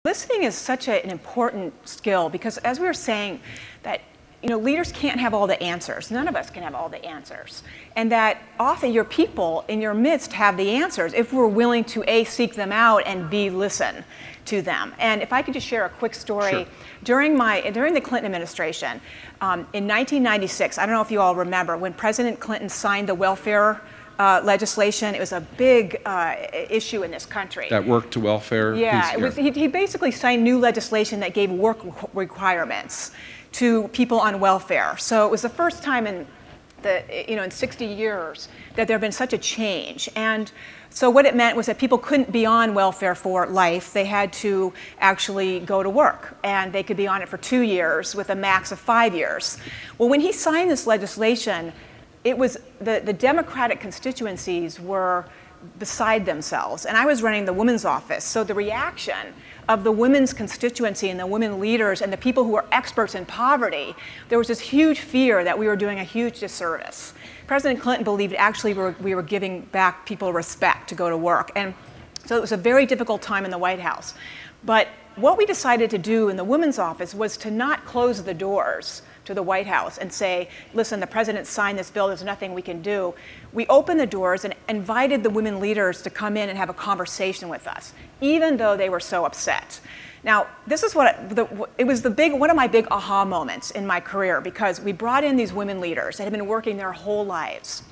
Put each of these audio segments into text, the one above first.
Listening is such an important skill because, as we were saying, that leaders can't have all the answers. None of us can have all the answers. And that often your people in your midst have the answers if we're willing to A, seek them out, and B, listen to them. And if I could just share a quick story. Sure. During the Clinton administration, in 1996, I don't know if you all remember, when President Clinton signed the welfare legislation. It was a big issue in this country. That work to welfare piece? Yeah, he basically signed new legislation that gave work requirements to people on welfare. So it was the first time in in 60 years that there had been such a change. And so what it meant was that people couldn't be on welfare for life. They had to actually go to work, and they could be on it for 2 years with a max of 5 years. Well, when he signed this legislation, it was the Democratic constituencies were beside themselves. And I was running the women's office. So the reaction of the women's constituency and the women leaders and the people who were experts in poverty, there was this huge fear that we were doing a huge disservice. President Clinton believed actually we were giving back people respect to go to work. And so it was a very difficult time in the White House. But what we decided to do in the women's office was to not close the doors to the White House and say, listen, the president signed this bill, there's nothing we can do. We opened the doors and invited the women leaders to come in and have a conversation with us, even though they were so upset. Now, this is it was one of my big aha moments in my career, because we brought in these women leaders that had been working their whole lives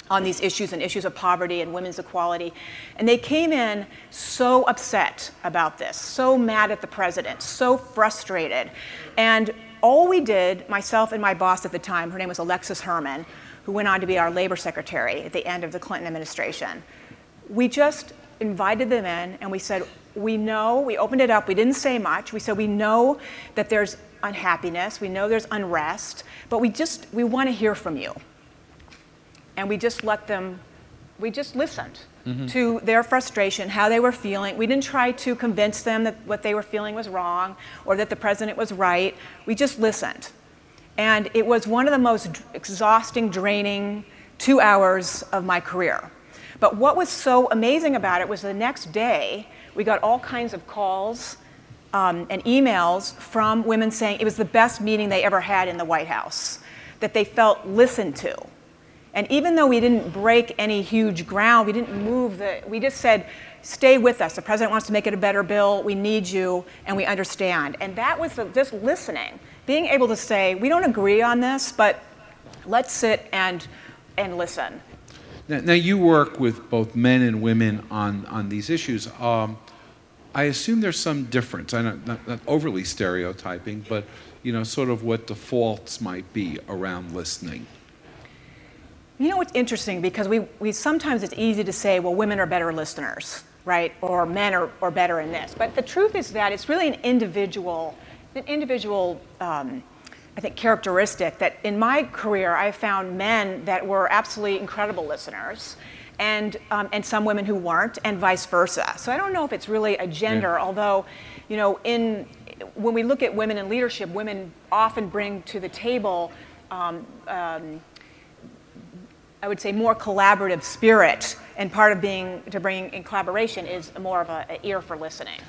on these issues and issues of poverty and women's equality. And they came in so upset about this, so mad at the president, so frustrated. And all we did, myself and my boss at the time, her name was Alexis Herman, who went on to be our labor secretary at the end of the Clinton administration, we just invited them in and we said, we opened it up, we didn't say much, we said we know that there's unhappiness, we know there's unrest, but we want to hear from you. And we just listened to their frustration, how they were feeling. We didn't try to convince them that what they were feeling was wrong or that the president was right. We just listened. And it was one of the most exhausting, draining 2 hours of my career. But what was so amazing about it was the next day, we got all kinds of calls and emails from women saying it was the best meeting they ever had in the White House, that they felt listened to. And even though we didn't break any huge ground, we didn't move we just said, stay with us. The president wants to make it a better bill. We need you, and we understand. And that was just listening, being able to say, we don't agree on this, but let's sit and listen. Now you work with both men and women on these issues. I assume there's some difference. I know, not overly stereotyping, but sort of what the faults might be around listening. You know what's interesting, because we sometimes it's easy to say, well, women are better listeners, right? Or men are better in this. But the truth is that it's really an individual I think, characteristic that in my career I found men that were absolutely incredible listeners, and some women who weren't, and vice versa. So I don't know if it's really a gender, although, when we look at women in leadership, women often bring to the table I would say more collaborative spirit, and part of bringing in collaboration is more of an ear for listening.